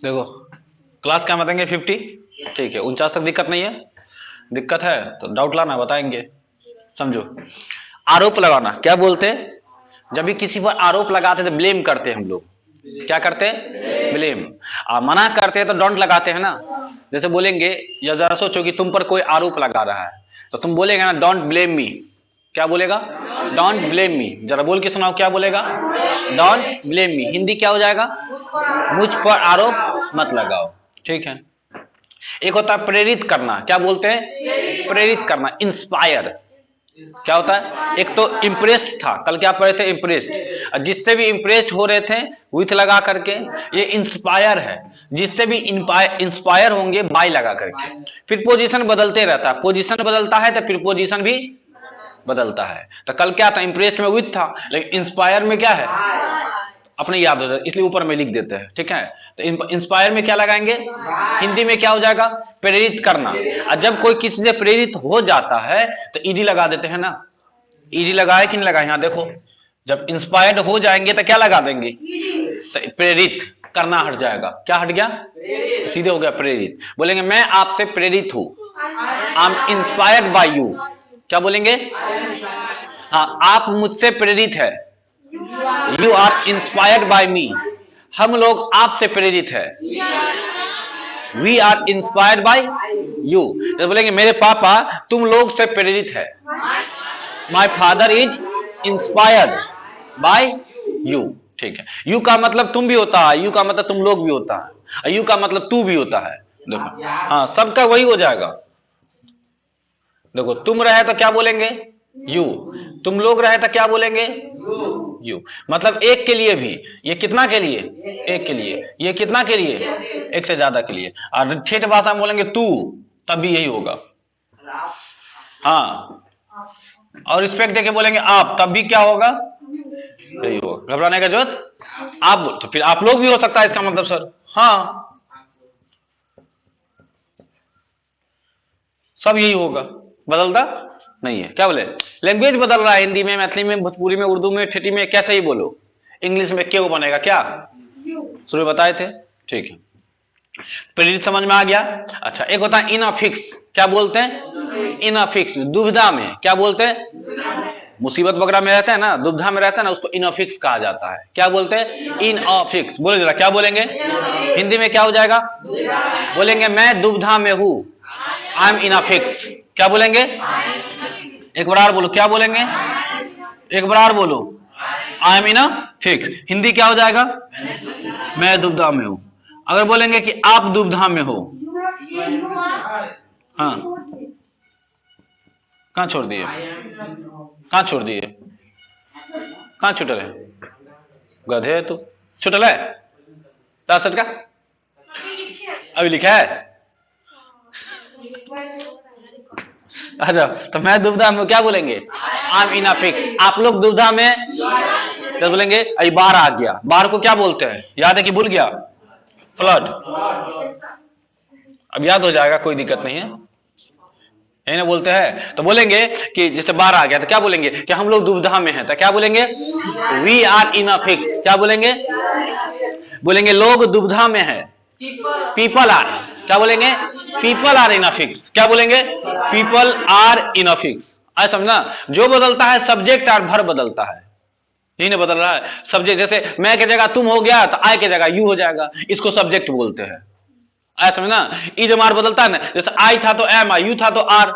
देखो क्लास क्या बताएंगे 50, ठीक है 49 तक दिक्कत नहीं है, दिक्कत है तो डाउट लाना बताएंगे। समझो, आरोप लगाना क्या बोलते हैं, जब भी किसी पर आरोप लगाते तो ब्लेम करते हैं हम लोग, क्या करते हैं ब्लेम। मना करते हैं तो डोंट लगाते हैं ना। जैसे बोलेंगे, या जरा सोचो कि तुम पर कोई आरोप लगा रहा है तो तुम बोलेगा ना डोंट ब्लेम मी, क्या बोलेगा डोंट ब्लेम मी। जरा बोल के सुनाओ क्या बोलेगा, डोंट ब्लेम मी। हिंदी क्या हो जाएगा, मुझ पर आरोप मत लगाओ, ठीक है। एक होता है प्रेरित करना, क्या बोलते हैं प्रेरित करना, इंस्पायर। क्या होता है, एक तो इम्प्रेस्ड था, कल क्या पढ़े थे इम्प्रेस्ड, जिससे भी इम्प्रेस्ड हो रहे थे विथ लगा करके, ये इंस्पायर है, जिससे भी इंस्पायर होंगे बाय लगा करके। फिर पोजीशन बदलते रहता है, पोजीशन बदलता है तो फिर पोजीशन भी बदलता है। तो कल क्या था, इम्प्रेस्ड में विथ था, लेकिन इंस्पायर में क्या है अपने याद हो जाए, इसलिए ऊपर में लिख देते हैं, ठीक है। तो इंस्पायर में क्या लगाएंगे, हिंदी में क्या हो जाएगा प्रेरित करना। और जब कोई किसी से प्रेरित हो जाता है तो ईडी लगा देते हैं ना, ईडी लगाए कि नहीं लगाए, यहाँ देखो जब इंस्पायर्ड हो जाएंगे तो क्या लगा देंगे, तो प्रेरित करना हट जाएगा, क्या हट गया सीधे हो गया प्रेरित। बोलेंगे मैं आपसे प्रेरित हूं, I am inspired by you, क्या बोलेंगे, हाँ आप मुझसे प्रेरित है, you are inspired by me, हम लोग आपसे प्रेरित है, we are inspired by you. तो बोलेंगे मेरे पापा तुम लोग से प्रेरित है, my father is inspired by you, ठीक है। यू का मतलब तुम भी होता है, यू का मतलब तुम लोग भी होता है, यू का मतलब तू भी होता है। देखो हाँ सबका वही हो जाएगा। देखो तुम रहे तो क्या बोलेंगे यू, तुम लोग रहे तो क्या बोलेंगे यू, मतलब एक के लिए भी, ये कितना के लिए एक के लिए, ये कितना के लिए एक से ज्यादा के लिए। और ठेठ भाषा में बोलेंगे तू, तब भी यही होगा, हाँ। और रिस्पेक्ट देके बोलेंगे आप, तब भी क्या होगा यही होगा, घबराने का जरूरत। आप तो फिर आप लोग भी हो सकता है इसका मतलब सर, हाँ सब यही होगा, बदलता नहीं है। क्या बोले, लैंग्वेज बदल रहा है, हिंदी में, मैथिली में, भोजपुरी में, उर्दू में, ठेठी में, कैसे ही बोलो। इंग्लिश में क्यों बनेगा, क्या शुरू बताए थे, ठीक है। प्रेरित समझ में आ गया। अच्छा एक होता है इनअफिक्स, क्या बोलते हैं इनअफिक्स, दुविधा में, क्या बोलते हैं मुसीबत वगैरह में रहता है ना, दुविधा में रहता है ना, उसको इनअफिक्स कहा जाता है। क्या बोलते हैं इनअफिक्स, बोले जरा क्या बोलेंगे हिंदी में क्या हो जाएगा, बोलेंगे मैं दुविधा में हूं, आई एम इनअफिक्स, क्या बोलेंगे एक बार और बोलो, क्या बोलेंगे एक बार और बोलो, आई एम इनअफिक्स। हिंदी क्या हो जाएगा, मैं दुविधा में हूं। अगर बोलेंगे कि आप दुविधा में हो, हाँ कहां छोड़ दिए, कहां छोड़ दिए, कहां छुटल है, गधे है तू, छुटल है का अभी लिखा है। अच्छा तो मैं दुविधा में क्या बोलेंगे, आई एम इनअफिक्स। आप लोग दुविधा में तो बोलेंगे अभी बाढ़ आ गया, बाढ़ को क्या बोलते हैं, याद है कि भूल गया, फ्लड। अब याद हो जाएगा, कोई दिक्कत नहीं है, यही ना बोलते हैं। तो बोलेंगे कि जैसे बाढ़ आ गया तो क्या बोलेंगे कि हम लोग दुविधा में हैं, तो क्या बोलेंगे वी आर इनअफिक्स, क्या बोलेंगे बोलेंगे लोग दुविधा में है, पीपल आर, क्या बोलेंगे पीपल आर इनअफिक्स, क्या बोलेंगे पीपल आर इनअफिक्स। आज समझना, जो बदलता है सब्जेक्ट और भर बदलता है, यही नहीं बदल रहा है सब्जेक्ट। जैसे मैं की जगह तुम हो गया तो आई की जगह यू हो जाएगा, इसको सब्जेक्ट बोलते हैं। ऐसा समझना, ई जब आर बदलता है ना, जैसे आई था तो एम, यू था तो आर,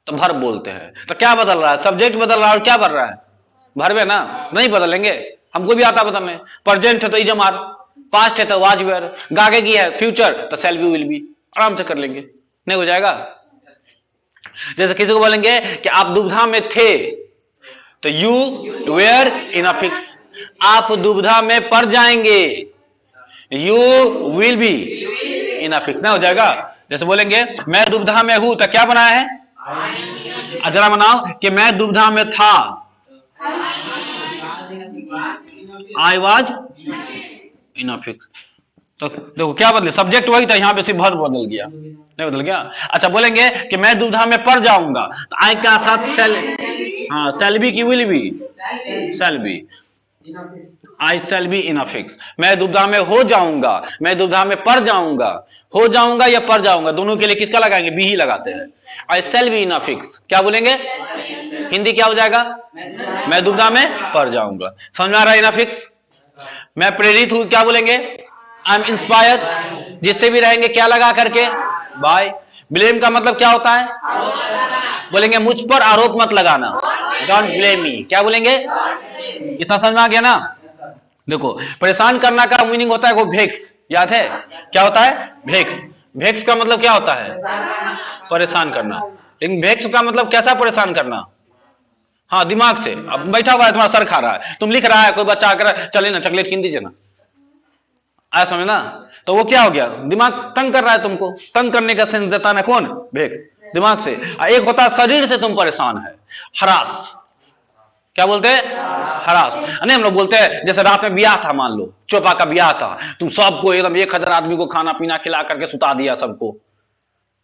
तो भर बोलते हैं। तो क्या बदल रहा है, सब्जेक्ट बदल रहा है, और क्या बढ़ रहा है भरवे ना, नहीं बदलेंगे, हमको भी आता बदलने। प्रेजेंट है तो इज आर, पास्ट है तो वाज वेयर, गागे की है फ्यूचर तो शैल बी विल बी, आराम से कर लेंगे, नहीं हो जाएगा। जैसे किसी को बोलेंगे कि आप दुविधा में थे तो यू वेयर इनअफिक्स, आप दुविधा में पड़ जाएंगे, यू विल बी इनअफिक्स, ना हो जाएगा। जैसे बोलेंगे मैं दुविधा में हूं तो क्या बनाया है, जरा बनाओ कि मैं दुविधा में था, आई वाज इनअफिक्स। तो देखो क्या बदले, सब्जेक्ट वही था, यहां पे सिर्फ भर बदल गया, नहीं बदल गया। अच्छा बोलेंगे कि मैं दुविधा में पड़ जाऊंगा तो आई का साथ सेल, हाँ सेल बी की will be, shall be. I shall be in a fix, मैं दुविधा में हो जाऊंगा, मैं दुविधा में पड़ जाऊंगा, हो जाऊंगा या पड़ जाऊंगा, दोनों के लिए किसका लगाएंगे? बी ही लगाते हैं। आई shall be in a fix, क्या बोलेंगे? हिंदी क्या हो जाएगा? मैं दुविधा में पड़ जाऊंगा। समझ में आ रहा है? इन अ फिक्स। मैं प्रेरित हूं, क्या बोलेंगे? I am inspired. जिससे भी रहेंगे क्या लगा करके? बाय। ब्लेम का मतलब क्या होता है? बोलेंगे मुझ पर आरोप मत लगाना, डोंट ब्लेम मी, क्या बोलेंगे? इतना समझ में आ गया ना? देखो, परेशान करना का मीनिंग होता है वो भेक्स, याद है क्या होता है? भेक्स। भेक्स का मतलब क्या होता है? परेशान करना। लेकिन भेक्स का मतलब कैसा परेशान करना? हाँ, दिमाग से। अब बैठा हुआ है, तुम्हारा सर खा रहा है, तुम लिख रहा है, कोई बच्चा आकर चले ना चॉकलेट कीन दीजिए ना, आया समझ ना? तो वो क्या हो गया? दिमाग तंग कर रहा है तुमको, तंग करने का सेंस देता है कौन? भेक्स, दिमाग से। एक होता है शरीर से तुम परेशान है, हरास, क्या बोलते हैं? हरास। नहीं, हम लोग बोलते हैं जैसे रात में ब्याह था, मान लो चोपा का ब्याह था, तुम सबको एकदम 1000 आदमी को खाना पीना खिला करके सुता दिया, सबको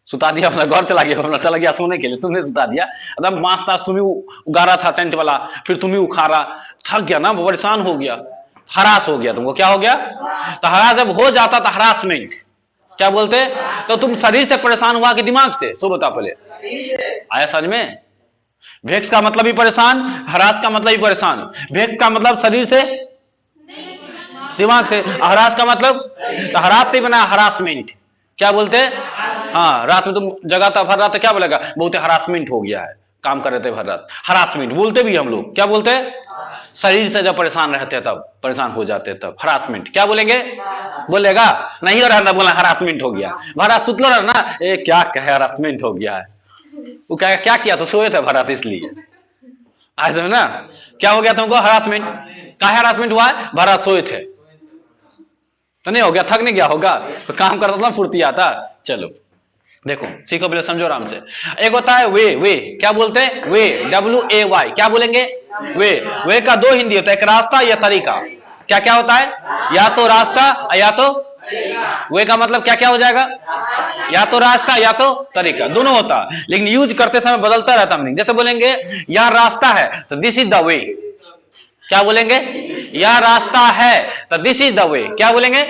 सुता दिया, अपना घर चला गया, अपना चला गया सोने के लिए, तुमने सुता दिया, एकदम मांस तास तुम्हें उगारा था टेंट वाला, फिर तुम्हें उखाड़ा, थक गया ना, परेशान हो गया, हरास हो गया तुमको, क्या हो गया? तो हरास जब हो जाता था, हरासमेंट, क्या बोलते? तो तुम शरीर से परेशान हुआ कि दिमाग से? सो बता पहले, आया समझ में? भेक्स का मतलब ही परेशान, हरास का मतलब ही परेशान। भेक्स का मतलब शरीर से, दिमाग से, हरास का मतलब, तो हरास से बना हरासमेंट, क्या बोलते? हाँ, रात में तुम जगा था भर रात, तो क्या बोलेगा? बहुत हरासमेंट हो गया है, काम कर रहे थे भर रात, हरासमेंट बोलते भी हम लोग, क्या बोलते हैं? शरीर से जब परेशान रहते तब, परेशान हो जाते तब हरासमेंट, क्या बोलेंगे? बोलेगा नहीं हो रहा ना, बोला हरासमेंट हो गया, भरा सुतलो रहा ना, ए क्या कहे हरासमेंट हो गया है, वो क्या किया? तो सोए थे भरा, इसलिए आज समझ ना, क्या हो गया तुमको? हरासमेंट। क्या हरासमेंट हुआ है? भरा सोए थे, तो नहीं हो गया, थक नहीं गया होगा, तो काम करता था, फुर्ती आता। चलो देखो, सीखो पहले, समझो आराम से। एक होता है वे, वे क्या बोलते हैं? वे, WAY, क्या बोलेंगे? वे। वे का दो हिंदी होता है, एक रास्ता या तरीका। क्या क्या होता है? या तो रास्ता या तो वे का मतलब क्या क्या हो जाएगा? या तो रास्ता या तो तरीका, दोनों होता है, लेकिन यूज करते समय बदलता रहता मीनिंग। जैसे बोलेंगे यह रास्ता है, तो दिस इज द वे, क्या बोलेंगे? यह रास्ता है, तो दिस इज द वे, क्या बोलेंगे?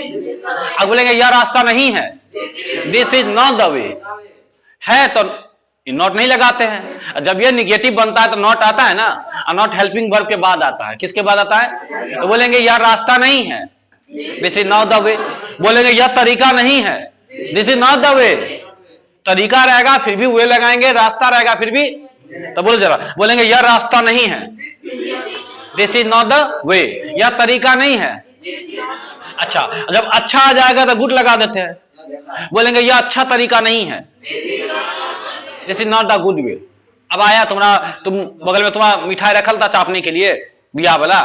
अब बोलेंगे यह रास्ता नहीं है, दिस इज नॉट द वे, है तो नॉट नहीं लगाते हैं। जब ये निगेटिव बनता है तो नॉट आता है ना, और नॉट हेल्पिंग वर्ब के बाद आता है, किसके बाद आता है? तो बोलेंगे यह रास्ता नहीं है, दिस इज नॉट द वे। बोलेंगे यह तरीका नहीं है, दिस इज नॉट द वे। तरीका रहेगा फिर भी वे लगाएंगे, रास्ता रहेगा फिर भी, तो बोलो जरा, बोलेंगे यह रास्ता नहीं है, दिस इज नॉट द वे, यह तरीका नहीं है। अच्छा, जब अच्छा आ जाएगा तो गुड लगा देते हैं, बोलेंगे यह अच्छा तरीका नहीं है, this is not the good way. अब आया तुम्हारा, तुम बगल में तुम्हारा मिठाई रखल था चापने के लिए, बिया वाला,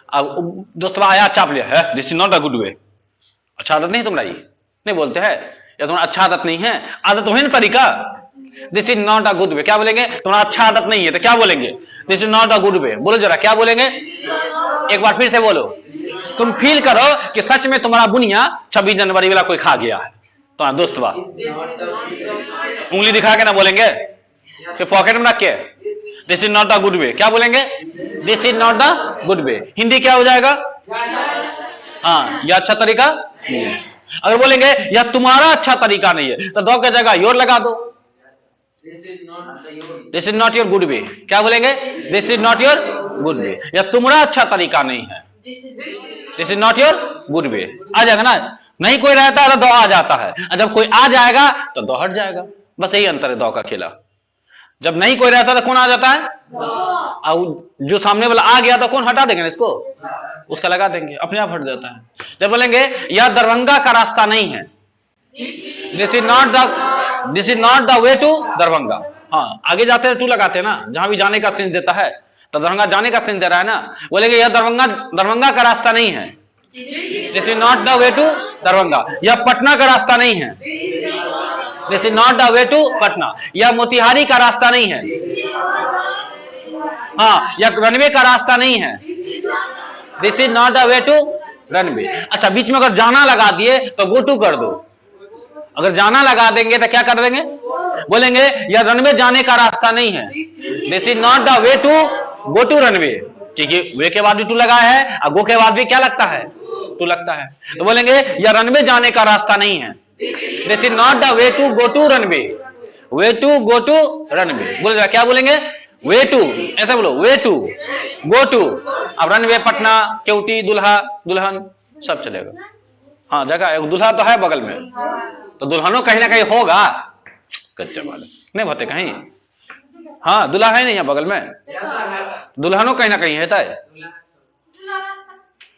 अब दोस्त आया चाप लिया है, this is not the good way. अच्छा आदत नहीं तुम्हारी, नहीं बोलते हैं, या तुम्हारा अच्छा आदत नहीं है, आदत तो है ना तरीका, this is not a good way. क्या बोलेंगे? तुम्हारा अच्छा आदत नहीं है, तो क्या बोलेंगे? This is not a good way. बोलो जरा, क्या बोलेंगे? एक बार फिर से बोलो। तुम फील करो कि सच में तुम्हारा बुनिया 26 जनवरी वाला कोई खा गया है, तुम्हारा दोस्त बा, उंगली दिखा के ना बोलेंगे, फिर पॉकेट में रख के, this is not a good way. क्या बोलेंगे? This is not the good way. Hindi क्या हो जाएगा? हाँ, यह अच्छा तरीका नहीं है। अगर बोलेंगे यह तुम्हारा अच्छा तरीका नहीं है, तो दो की जगह योर लगा दो, this is not your good way. क्या बोलेंगे? This is not your good way, यह तुम्हारा अच्छा तरीका नहीं है, this is not your good way. आ जाएगा ना, नहीं कोई रहता है तो दो आ जाता है, जब कोई आ जाएगा तो दो हट जाएगा, बस यही अंतर है दो का खेला। जब नहीं कोई रहता तो कौन आ जाता है? जो सामने वाला आ गया तो कौन हटा देंगे इसको, उसका लगा देंगे, अपने आप हट जाता है। जब बोलेंगे यह दरभंगा का रास्ता नहीं है, this is not the way to Darbhanga. हाँ, आगे जाते हैं टू लगाते हैं ना, जहां भी जाने का सेंस देता है, तो दरभंगा जाने का सेंस दे रहा है ना। बोलेंगे यह दरभंगा का रास्ता नहीं है, this is not the way to Darbhanga. यह पटना का रास्ता नहीं है, this is not the way to Patna. यह मोतिहारी का रास्ता नहीं है, हाँ, यह रनवे का रास्ता नहीं है, this is not the way to runway. अच्छा, बीच में अगर जाना लगा दिए तो गो टू कर दो, अगर जाना लगा देंगे तो क्या कर देंगे? बोलेंगे यह रनवे जाने का रास्ता नहीं है, this is not the way to go to runway. क्योंकि वे के बाद भी टू लगा है और गो के बाद भी क्या लगता है, टू लगता है। तो बोलेंगे यह रनवे जाने का रास्ता नहीं है, this is not the way to go to runway, way to go to runway. बोलेगा क्या बोलेंगे, वे टू, ऐसा बोलो, वे टू गो टू। अब रनवे पटना, केवटी, दुल्हा, दुल्हन सब चलेगा। हाँ जगह एक दुल्हा तो है बगल में, तो दुल्हनों कहीं ना कहीं होगा, कच्चे वाले नहीं होते कहीं। हाँ दुल्हा है नहीं यहाँ बगल में, दुल्हनों कहीं ना कहीं है।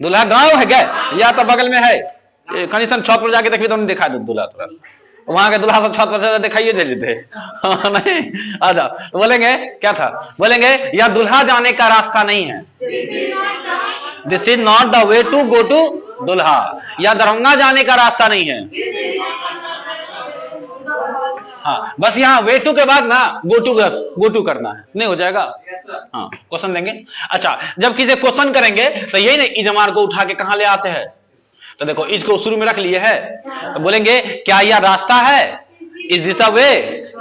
दुल्हा गांव है क्या, या तो बगल में है, कहीं छत पर जाके देखिए तो नहीं दिखा दो दुल्हा, थोड़ा वहां के दुल्हा सब छत पर से दिखाइए दे देते। हाँ, नहीं आ जाओ। तो बोलेंगे क्या था, बोलेंगे यह दुल्हा जाने का रास्ता नहीं है, this is not the way to go to Dulha, या दरभंगा जाने का रास्ता नहीं है। हाँ बस यहाँ वे टू के बाद ना गो टू करना है, नहीं हो जाएगा। हाँ क्वेश्चन देंगे। अच्छा जब किसी क्वेश्चन करेंगे तो यही नहीं इजमार को उठा के कहां ले आते हैं। तो देखो इसको शुरू में रख लिए है, तो बोलेंगे क्या यह रास्ता है, इज दिस द वे,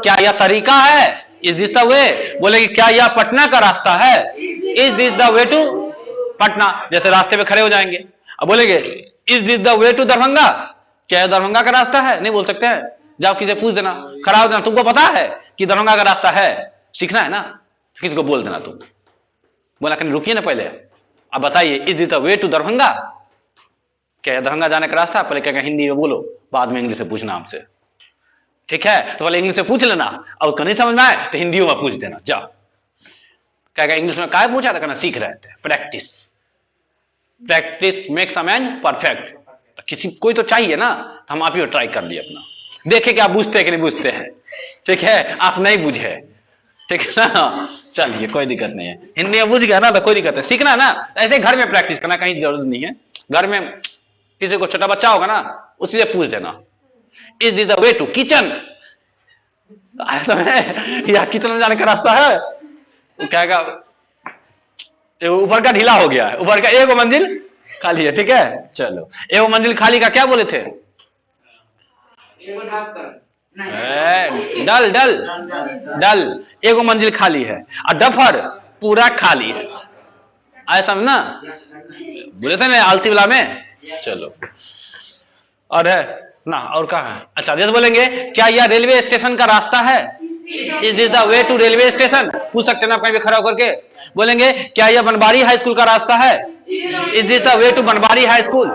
क्या यह तरीका है, इज दिस द वे। बोलेंगे क्या यह पटना का रास्ता है, is this the way to Patna. जैसे रास्ते पे खड़े हो जाएंगे, अब बोलेंगे is this the way to Darbhanga, क्या दरभंगा का रास्ता है, नहीं बोल सकते हैं। जाओ किसी पूछ देना, खड़ा हो देना, तुमको पता है कि दरभंगा का रास्ता है, सीखना है ना, किसी को बोल देना। तुम बोला कहीं रुकिए ना पहले, अब बताइए is this the way to Darbhanga, क्या दरभंगा जाने का रास्ता। पहले क्या हिंदी में बोलो, बाद में इंग्लिश में पूछना हमसे, ठीक है। तो पहले इंग्लिश में पूछ लेना, और उसको नहीं समझ में आए तो हिंदी में पूछ देना। जाओ क्या इंग्लिश में क्या पूछा था, कहना सीख रहे थे। Practice, practice makes a man perfect. तो किसी कोई तो चाहिए ना, तो हम आप ही ट्राई कर लिए अपना, देखे कि आप बुझते हैं कि नहीं बुझते हैं, ठीक है। आप नहीं बुझे, ठीक है ना, चलिए कोई दिक्कत नहीं है। हिंदी में बुझ गया ना तो कोई दिक्कत है, सीखना ना। ऐसे घर में प्रैक्टिस करना, कहीं जरूरत नहीं है। घर में किसी को छोटा बच्चा होगा ना, उसी से पूछ देना is this the way to kitchen, ऐसा है या किचन में जाने का रास्ता है। वो कहेगा ऊपर का ढीला हो गया है, ऊपर का एक मंजिल खाली है, ठीक है। चलो एक मंजिल खाली का क्या बोले थे, डल डल डल, एक मंजिल खाली है, और डफर पूरा खाली है, ऐसा ना बोले थे ना आलसी वाला में। चलो और है ना, और कहा है। अच्छा जैसे बोलेंगे क्या यह रेलवे स्टेशन का रास्ता है, is this the way to railway station, पूछ सकते हैं ना कहीं भी खड़ा होकर के। बोलेंगे क्या यह बनबारी हाई स्कूल का रास्ता है, is this the way to Banbari high school,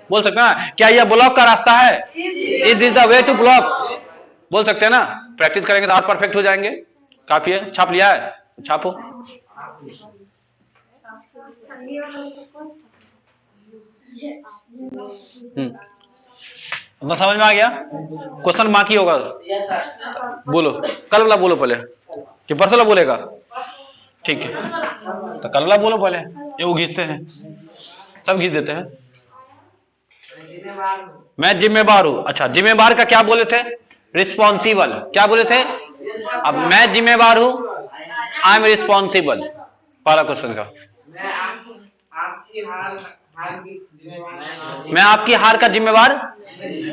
बोल सकते हैं ना। क्या यह ब्लॉक का रास्ता है, is this the way to block, बोल सकते हैं ना। प्रैक्टिस करेंगे तो आप परफेक्ट हो जाएंगे। काफी है, छाप लिया है, छापो। समझ में आ गया। क्वेश्चन बाकी होगा, बोलो कल वाला बोलो पहले कि परसों वाला बोलेगा, ठीक है। तो कल वाला बोलो पहले, ये वो घिसते हैं, सब घिस देते हैं। मैं जिम्मेवार हूं। अच्छा जिम्मेवार का क्या बोले थे, रिस्पॉन्सिबल, क्या बोले थे। अब मैं जिम्मेवार हूं, आई एम रिस्पॉन्सिबल, पहला क्वेश्चन का। मैं आपकी हार का जिम्मेवार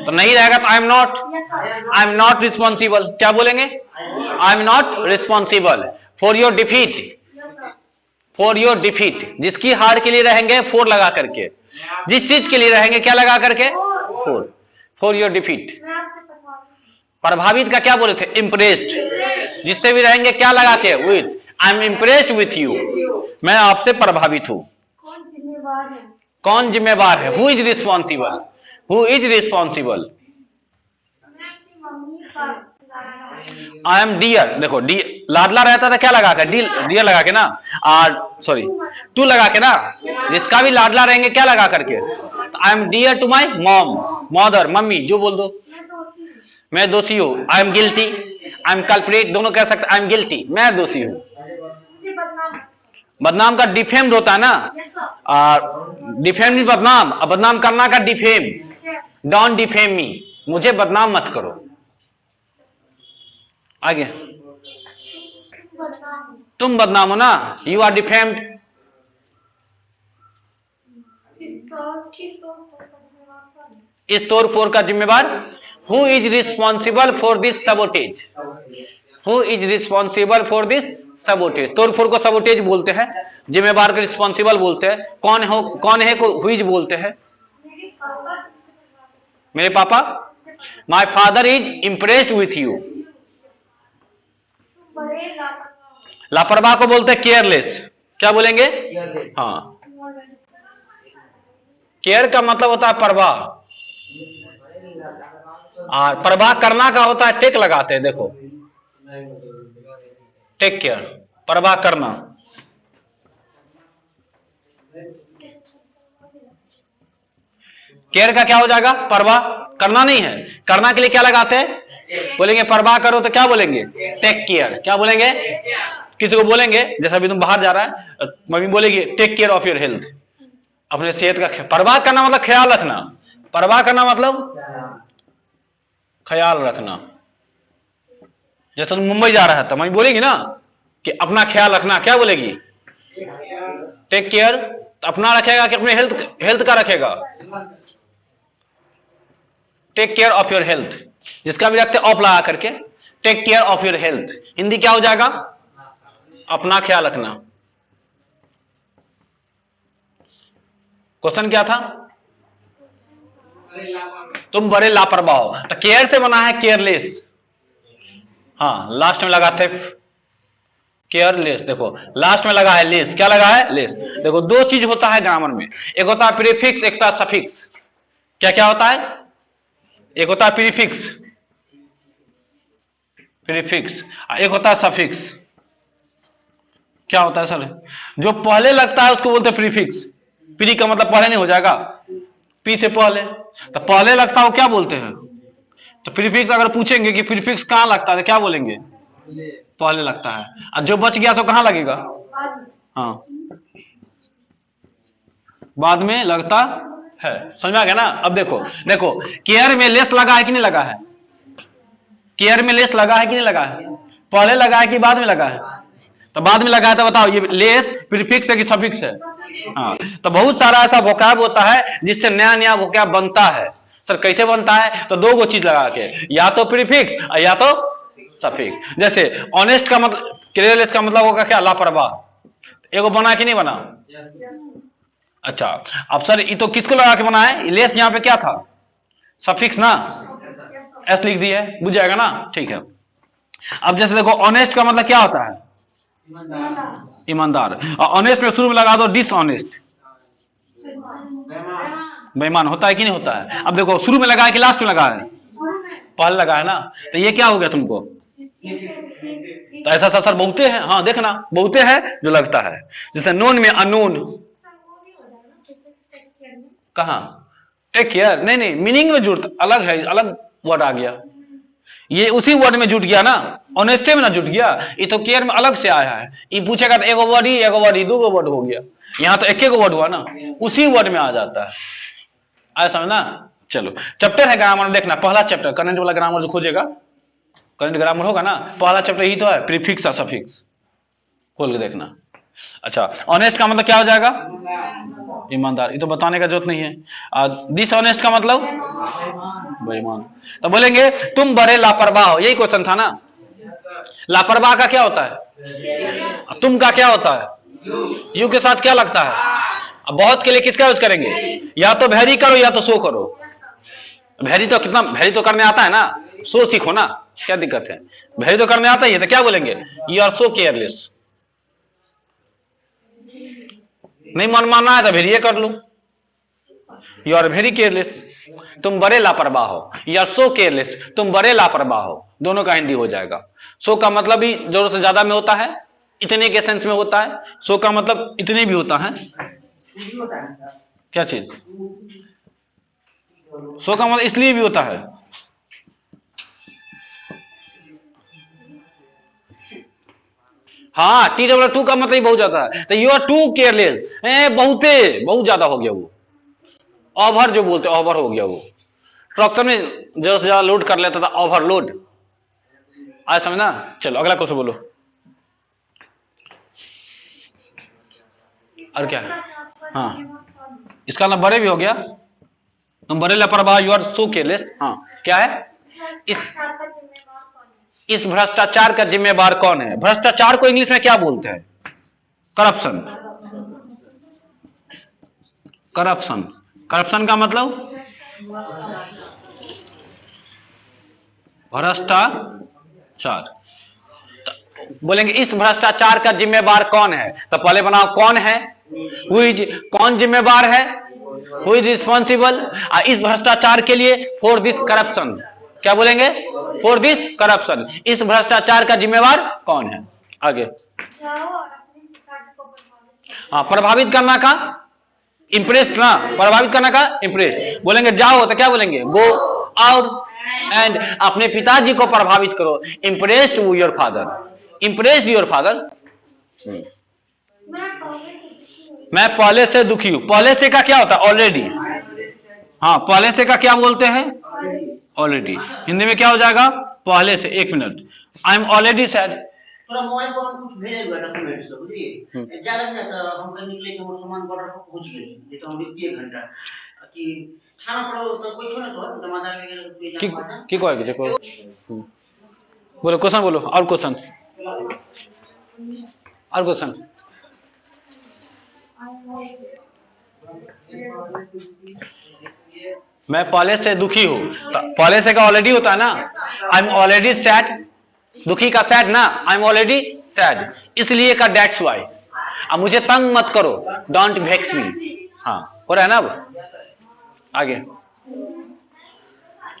तो नहीं रहेगा, तो आई एम नॉट रिस्पॉन्सिबल, क्या बोलेंगे, I am not responsible for your defeat, for your defeat, जिसकी हार के लिए रहेंगे फोर लगा करके, जिस चीज के लिए रहेंगे क्या लगा करके, फोर, फॉर योर डिफीट। प्रभावित का क्या बोले थे, इम्प्रेस्ड, जिससे भी रहेंगे क्या लगा के, with, I am impressed with you, मैं आपसे प्रभावित हूं। कौन जिम्मेवार है, who is responsible, who is responsible. I am dear, देखो डी लाडला रहता था क्या लगा कर, डियर लगा के ना, और सॉरी टू लगा के ना, जिसका भी लाडला रहेंगे क्या लगा करके, I am dear to my mom, mother, मम्मी, जो बोल दो। मैं दोषी हूं, I am guilty, I am culprit, दोनों कह सकते, आई एम गिल्टी, मैं दोषी हूं। बदनाम का डिफेम्ड होता है ना, और डिफेम बदनाम, और बदनाम करना का डिफेम, डोंट डिफेम मी, मुझे बदनाम मत करो। आगे तुम बदनाम हो ना, यू आर डिफेम्ड। इस तौर फोर का जिम्मेवार, who is responsible for this sabotage, who is responsible for this sabotage. तोड़फोड़ को सबोटेज बोलते हैं, जिम्मेवार को रिस्पॉन्सिबल बोलते हैं, कौन है को हुईज बोलते हैं। मेरे पापा, my father is impressed with you. लापरवाह को बोलते हैं केयरलेस। क्या बोलेंगे? हाँ, केयर का मतलब होता है परवाह, और परवाह करना का होता है टेक लगाते हैं। देखो, टेक केयर, परवाह करना। केयर का क्या हो जाएगा? परवाह करना नहीं है, करना के लिए क्या लगाते हैं? बोलेंगे परवाह करो तो क्या बोलेंगे? Take care. क्या बोलेंगे? किसी को बोलेंगे, जैसा अभी तुम बाहर जा रहा है, मम्मी बोलेगी take care of your health, अपने सेहत का परवाह करना मतलब ख्याल रखना। परवाह करना मतलब ख्याल रखना। जैसे तुम मुंबई जा रहा है तो मम्मी बोलेगी ना कि अपना ख्याल रखना। क्या बोलेगी? Take care. तो अपना रखेगा कि अपने हेल्थ का रखेगा? Take care of your health, जिसका भी रखते ऑफ लगा करके, take care of your health. Hindi क्या हो जाएगा? अपना ख्याल रखना। क्वेश्चन क्या था? तुम बड़े लापरवाह हो। तो केयर से बना है केयरलेस। हाँ, लास्ट में लगाते केयरलेस। देखो लास्ट में लगा है लेस। क्या लगा है? लेस। देखो दो चीज होता है ग्रामर में, एक होता है प्रीफिक्स, एक होता है सफिक्स। क्या क्या होता है? एक होता है प्रीफिक्स, एक होता है सफिक्स। क्या होता है सर? जो पहले लगता है उसको बोलते हैं प्रीफिक्स। प्री का मतलब पहले नहीं हो जाएगा, पी से पहले, तो पहले लगता है वो क्या बोलते हैं? तो प्रीफिक्स। अगर पूछेंगे कि प्रीफिक्स कहां लगता है तो क्या बोलेंगे? पहले लगता है। और जो बच गया तो कहां लगेगा? हाँ, बाद में लगता है। समझ में आ गया ना? अब देखो केयर में लेस लगा है कि नहीं लगा है? केयर में लेस लगा है कि नहीं लगा है? पहले लगा है कि बाद में लगा है? तो बाद में लगा है। तो बताओ ये लेस प्रीफिक्स है कि सफिक्स है? हाँ, तो बहुत सारा ऐसा वोकैब होता है जिससे नया नया वोकैब बनता है। सर कैसे बनता है? तो दो चीज लगा के, या तो प्रीफिक्स या तो सफिक्स। जैसे ऑनेस्ट का मतलब, केयरलेस का मतलब होगा क्या? लापरवाह। एगो बना कि नहीं बना? अच्छा, अब सर ये तो किसको लगा के बना है? लेस यहाँ पे क्या था? सफिक्स ना, एस लिख दी है, बुझ जाएगा ना? ठीक है। अब जैसे देखो ऑनेस्ट का मतलब क्या होता है? ईमानदार। और ऑनेस्ट में शुरू में लगा दो डिसऑनेस्ट, बेईमान। होता है कि नहीं होता है? अब देखो शुरू में लगा है कि लास्ट में लगा है? पहले लगा है ना, तो ये क्या हो गया तुमको? तो ऐसा सर बहुते हैं। हाँ देखना, बहुते हैं जो लगता है। जैसे नोन में अनोन, कहा टेक केयर? नहीं, मीनिंग में जुड़ अलग है, अलग वर्ड आ गया। ये उसी वर्ड में जुट गया ना, ऑनेस्टे में ना जुट गया। ये तो केयर में अलग से आया है। ये पूछेगा तो एगो वर्ड ही दो वर्ड हो गया। यहाँ तो एक वर्ड हुआ ना, उसी वर्ड में आ जाता है। आया समझना? चलो, चैप्टर है ग्रामर, देखना पहला चैप्टर करंट वाला ग्रामर जो खोजेगा, करंट ग्रामर होगा ना, पहला चैप्टर ही तो है, प्रीफिक्स और सफिक्स। खोल के देखना। अच्छा, ऑनेस्ट का मतलब क्या हो जाएगा? ईमानदार। ये तो बताने का जरूरत नहीं है। डिसऑनेस्ट का मतलब बेईमान। तो बोलेंगे तुम बड़े लापरवाह हो। यही क्वेश्चन था ना। लापरवाह का क्या होता है? तुम का क्या होता है? यू के साथ क्या लगता है? अब बहुत के लिए किसका यूज करेंगे? या तो वेरी करो या तो सो करो। वेरी तो कितना, वेरी तो करने आता है ना, सो सीखो ना, क्या दिक्कत है? वेरी तो करने आता ही है, तो क्या बोलेंगे? You are so careless. नहीं मन मानना है तो फिर ये कर लो, यू आर वेरी केयरलेस। तुम बड़े लापरवाह हो, या सो केयरलेस, तुम बड़े लापरवाह हो। दोनों का हिंदी हो जाएगा। सो का मतलब भी जरूरत से ज्यादा में होता है, इतने के सेंस में होता है। सो का मतलब इतने भी होता है। क्या चीज? सो का मतलब इसलिए भी होता है। हाँ, T2 का मतलब बहुत ज्यादा है। तो यू आर टू केयरलेस, बहुत ज्यादा हो गया वो। ओवर जो बोलते, ओवर हो गया वो। ट्रैक्टर में जो ज्यादा लोड कर लेता था, ओवरलोड। आज समझना? चलो अगला क्वेश्चन बोलो। और क्या है? हाँ, इसका मतलब बड़े भी हो गया। तुम बड़े लापरवाह, यू आर सो केयरलेस। हाँ, क्या है? इस इस भ्रष्टाचार का जिम्मेवार कौन है? भ्रष्टाचार को इंग्लिश में क्या बोलते हैं? करप्शन। करप्शन, करप्शन का मतलब भ्रष्टाचार। बोलेंगे इस भ्रष्टाचार का जिम्मेवार कौन है, तो पहले बनाओ कौन है, कौन जिम्मेवार है, हु इज रिस्पॉन्सिबल इस भ्रष्टाचार के लिए, फॉर दिस करप्शन। क्या बोलेंगे? For this corruption. इस भ्रष्टाचार का जिम्मेवार कौन है? आगे हाँ, प्रभावित करना का इंप्रेस्ड ना, प्रभावित करना का इंप्रेस्ड। बोलेंगे जाओ तो क्या बोलेंगे? गो आउट एंड अपने पिताजी को प्रभावित करो। Impressed your father, impressed your father. मैं पहले से दुखी हूं। पहले से का क्या होता है? ऑलरेडी। हाँ, पहले से का क्या बोलते हैं? ऑलरेडी। हिंदी में क्या हो जाएगा? पहले से। एक minute, I am already sad. थोड़ा मोबाइल पर हम कुछ भेजे हुए डॉक्यूमेंट सब बुझिए ज्यादा नहीं तो हम कहीं निकले के वो सामान बॉर्डर पर पहुंच गए ये तो हम 1 घंटा कि खाना पड़ो तो कोई छोने तो जमादार वगैरह कोई की कोई देखो बोलो, क्वेश्चन बोलो, और क्वेश्चन, और क्वेश्चन। मैं पहले से दुखी हूं, पहले से का ऑलरेडी होता है ना। आई एम ऑलरेडी सैड, दुखी का सैड ना, आई एम ऑलरेडी सैड, इसलिए का दैट्स वाई। अब मुझे तंग मत करो, डोंट वेक्स मी। हाँ, हो रहा है ना। अब आगे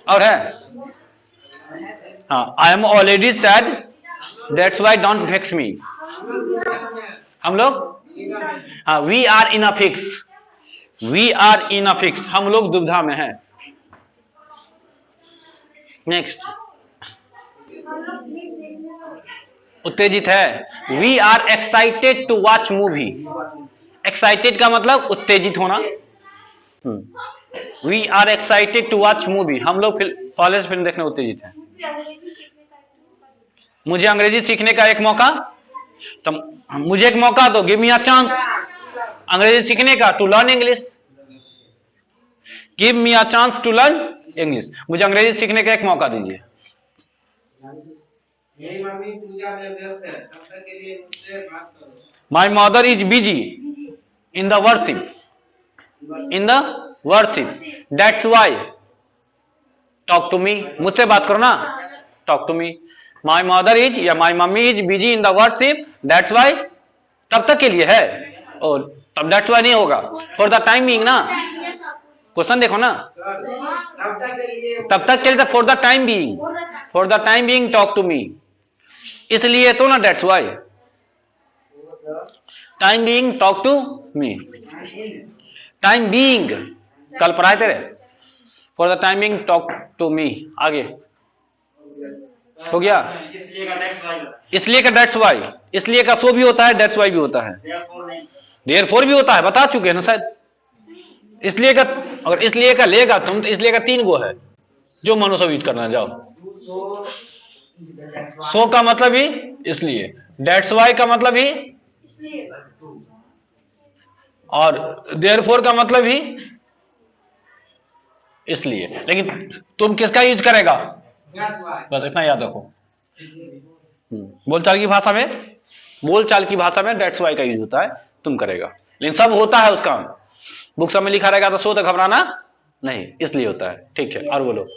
और है हाँ, I am already sad that's why don't vex me. हम लोग हाँ, we are in a fix, we are in a fix, हम लोग दुविधा में हैं। नेक्स्ट, उत्तेजित है। We are excited to watch movie. Excited का मतलब उत्तेजित होना। We are excited to watch movie, हम लोग पहले से फिल्म देखने उत्तेजित हैं। मुझे अंग्रेजी सीखने का एक मौका, तो मुझे एक मौका दो, गिव मी अ चांस अंग्रेजी सीखने का, to learn English. Give me a chance to learn English, मुझे अंग्रेजी सीखने का एक मौका दीजिए। मेरी मम्मी पूजा में व्यस्त है, तब तक के लिए मुझसे बात करो। My mother is busy in the worship, in the worship, that's why talk to me, मुझसे बात करो ना, talk to me. My mother is या my mummy is busy in the worship, that's why तब तक के लिए है, और तब दैट्स वाई नहीं होगा, फॉर द टाइम बीइंग ना। क्वेश्चन देखो ना, तब तक के लिए for the time being, for the time being talk to me, इसलिए तो ना that's why. Time being talk to me, time being कल पढ़ाए तेरे, for the time being talk to me. आगे हो गया। इसलिए का दैट्स वाई, इसलिए का सो भी होता है, दैट्स वाई भी होता है, देयरफॉर भी होता है, बता चुके हैं ना शायद। इसलिए का, अगर इसलिए का लेगा तुम तो इसलिए का 3 गो है, जो मनो सब यूज करना। जाओ, सो का मतलब ही इसलिए, दैट्स वाई का मतलब ही, और देयरफॉर का मतलब ही इसलिए। लेकिन तुम किसका यूज करेगा, बस इतना याद रखो। बोलचाल की भाषा में, बोलचाल की भाषा में दैट्स वाई का यूज होता है, तुम करेगा। लेकिन सब होता है उसका, बुक सब में लिखा रहेगा तो सो तो घबराना नहीं, इसलिए होता है। ठीक है, और बोलो,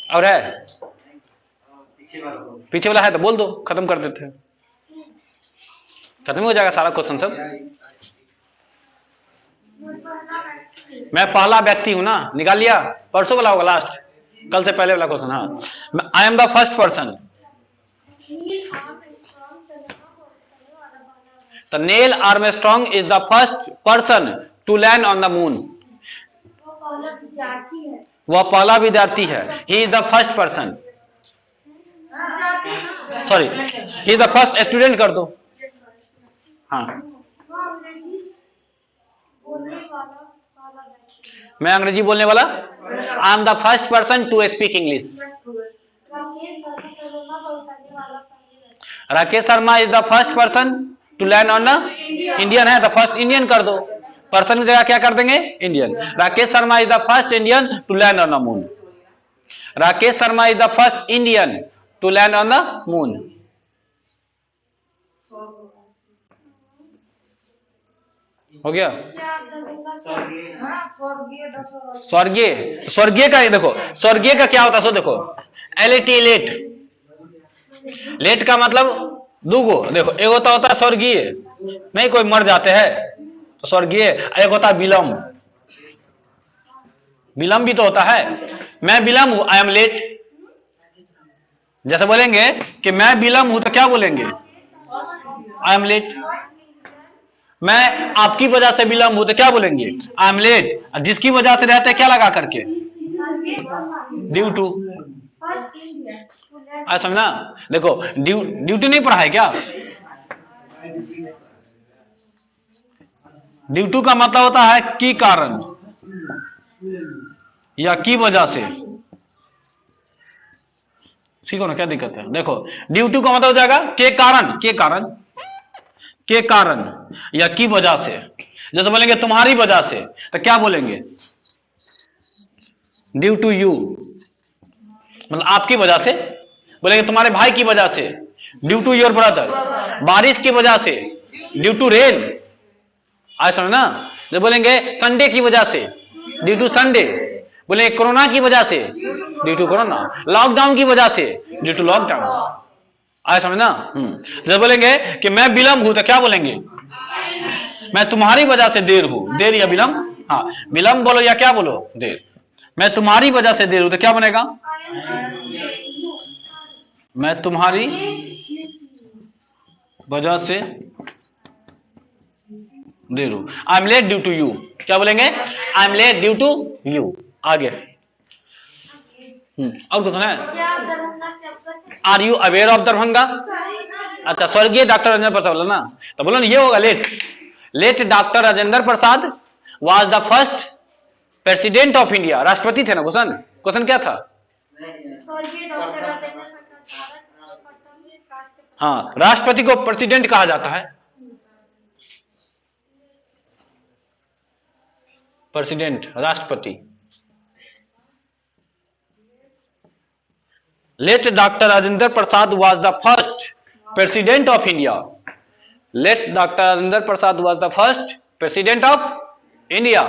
और है पीछे वाला है तो बोल दो, खत्म कर देते हैं, खत्म हो जाएगा सारा क्वेश्चन सब। मैं पहला व्यक्ति हूं ना, निकाल लिया, परसों वाला होगा लास्ट, कल से पहले वाला क्वेश्चन। हाँ, I am the first person, तो Neil Armstrong is the first person to land on the moon. वह पहला विद्यार्थी है, he is the first person, sorry he is the first student कर दो। हाँ, मैं अंग्रेजी बोलने वाला, I am the first person to speak English. Rakesh Sharma is the first person to land on the, Indian है तो फर्स्ट इंडियन कर दो, पर्सन की जगह क्या कर देंगे, Indian. Rakesh Sharma is the first Indian to land on the moon. Rakesh Sharma is the first Indian to land on the moon. हो गया। स्वर्गीय, स्वर्गीय का ये देखो, स्वर्गीय का क्या होता है सो देखो, एलएटी लेट, लेट का मतलब दूगो देखो, एक होता है स्वर्गीय, नहीं कोई मर जाते हैं तो स्वर्गीय, एक होता है विलम्ब, विलम्ब भी तो होता है, मैं विलम्ब हूं, आई एम लेट। जैसे बोलेंगे कि मैं विलम्ब हूं तो क्या बोलेंगे, आई एम लेट। मैं आपकी वजह से विलम्ब हूं तो क्या बोलेंगे, आई एम लेट। जिसकी वजह से रहते हैं क्या लगा करके, ड्यू टू। आज समझना, देखो ड्यूटी नहीं पढ़ा है क्या, ड्यू टू का मतलब होता है की कारण या की वजह से। सीखो ना, क्या दिक्कत है। देखो ड्यू टू का मतलब हो जाएगा के कारण, के कारण, के कारण या की वजह से। जैसे बोलेंगे तुम्हारी वजह से तो क्या बोलेंगे, ड्यू टू यू, मतलब आपकी वजह से। बोलेंगे तुम्हारे भाई की वजह से, ड्यू टू योर ब्रदर। बारिश की वजह से, ड्यू टू रेन। आज समझ ना। जब बोलेंगे संडे की वजह से, ड्यू टू संडे। बोलेंगे कोरोना की वजह से, ड्यू टू कोरोना। लॉकडाउन की वजह से, ड्यू टू लॉकडाउन। आज समझ ना। जब बोलेंगे कि मैं विलम्ब हूं तो क्या बोलेंगे, मैं तुम्हारी वजह से देर हूं, देर या विलम्ब। हाँ, विलम्ब बोलो या क्या बोलो, देर। मैं तुम्हारी वजह से देर हूं तो क्या बनेगा, मैं तुम्हारी वजह से देर हूं, I am late due to you. क्या बोलेंगे, I am late due to you. आगे और कुछ है, are you aware of Darbhanga. अच्छा, स्वर्गीय डॉक्टर राजेंद्र प्रसाद बोला ना, तो बोलो ना ये होगा late. Late doctor Rajendra Prasad was the first president of India. राष्ट्रपति थे ना, क्वेश्चन, क्वेश्चन क्या था। हाँ, राष्ट्रपति को प्रेसिडेंट कहा जाता है, प्रेसिडेंट राष्ट्रपति। Late doctor Rajendra Prasad was the first president of India. Late doctor Rajendra Prasad was the first president of India.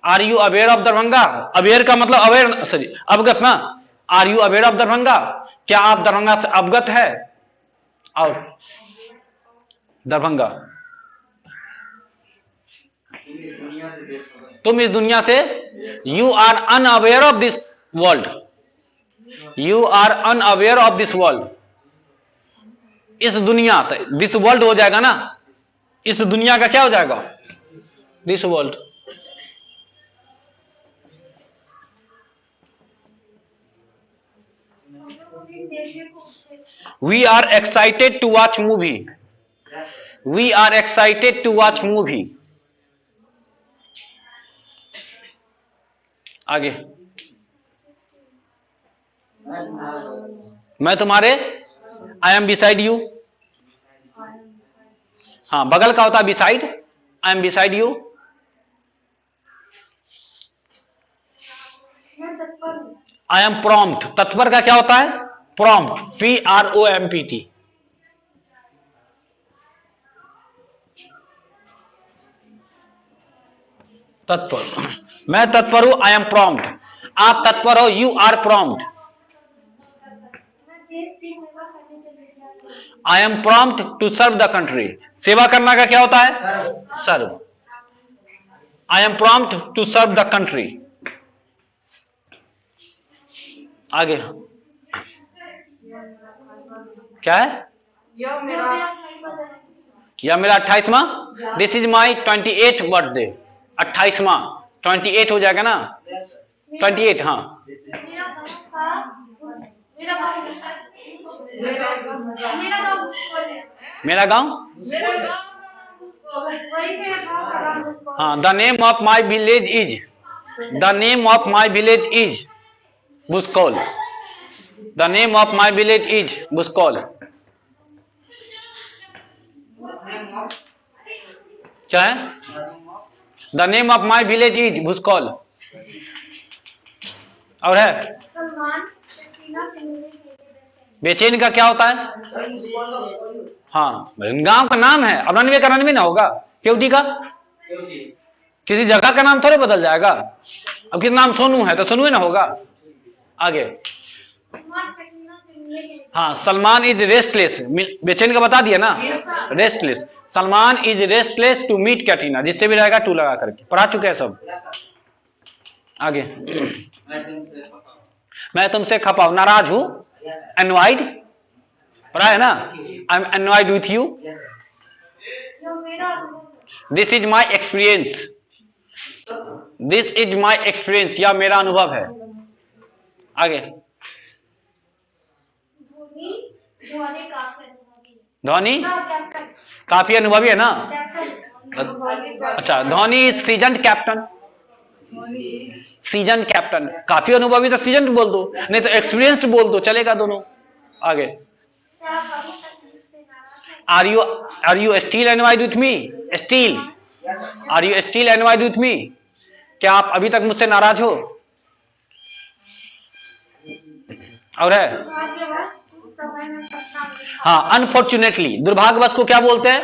Are you aware of Darbhanga. Aware का मतलब अवेयर, सॉरी अवगत ना। Are you aware of Darbhanga, क्या आप दरभंगा से अवगत है। और दरभंगा, तुम इस दुनिया से, you are unaware of this world, you are unaware of this world. इस दुनिया, दिस वर्ल्ड हो जाएगा ना, इस दुनिया का क्या हो जाएगा, this world. We are excited to watch movie. We are excited to watch movie. आगे, मैं तुम्हारे, आई एम बिसाइड यू। हाँ, बगल का होता है beside, I am beside you. I am prompt, तत्पर का क्या होता है, प्रॉम्प्ट, PROMPT। तत्पर, मैं तत्पर हूं, आई एम प्रॉम्प्ट। आप तत्पर हो, you are prompt. I am prompt to serve the country. सेवा करना का क्या होता है, serve. I am prompt to serve the country. आगे क्या है, यह मेरा 28वां, this is my 28th birthday. 28वां, 28 हो जाएगा ना, 28। हाँ, मेरा गांव, हाँ, the name of my village is, the name of my village is Buskol. The name of my village is Buskol. क्या है, the name of my village is Bhuskol. और है बेचैन का क्या होता है? हाँ, गांव का नाम है, 99 का 99 ना होगा। केवटी का किसी जगह का नाम थोड़े बदल जाएगा। अब किस नाम सोनू है तो सोनू ना होगा। आगे, हाँ, सलमान इज रेस्टलेस, बेचैन का बता दिया ना, restless. Salman is restless to meet Katrina, जिससे भी रहेगा टू लगा करके, पढ़ा चुके हैं सब। आगे, मैं तुमसे खपा हूं, नाराज हूं, एनवाइड, पढ़ा है ना, I am envied with you. This is my experience, this is my experience, या मेरा अनुभव है। आगे, धोनी काफी अनुभवी है ना। अच्छा, Dhoni season captain, season captain, काफी अनुभवी तो सीजन बोल दो, नहीं तो एक्सपीरियंस्ड बोल दो, चलेगा दोनों। आगे, are you still envied with me, still, are you still envied with me, क्या आप अभी तक मुझसे नाराज हो? और है, हाँ, अनफॉर्चुनेटली, दुर्भाग्यवश को क्या बोलते हैं?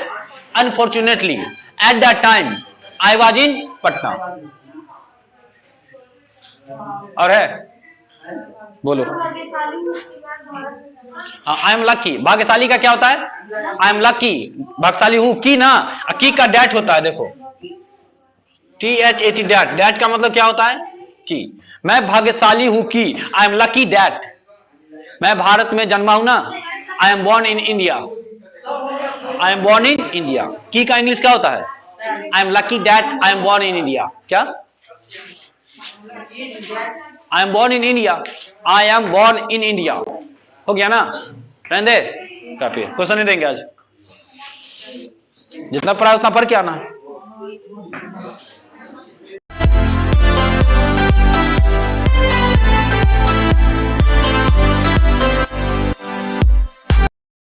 Unfortunately, at that time I was in Patna. और है, बोलो। आई एम लकी, भाग्यशाली का क्या होता है? आई एम लकी, भाग्यशाली हूं की ना, की का डैट होता है, देखो THAT, डैट, डैट का मतलब क्या होता है? की। मैं भाग्यशाली हूं की, आई एम लकी डैट, मैं भारत में जन्मा हूं ना, I am born in India, I am born in India. की का इंग्लिश क्या होता है? I am lucky that I am born in India. क्या? I am born in India, I am born in India, हो गया ना? रहने दे, काफी, क्वेश्चन नहीं देंगे आज, जितना पढ़ा उतना पढ़ के आना।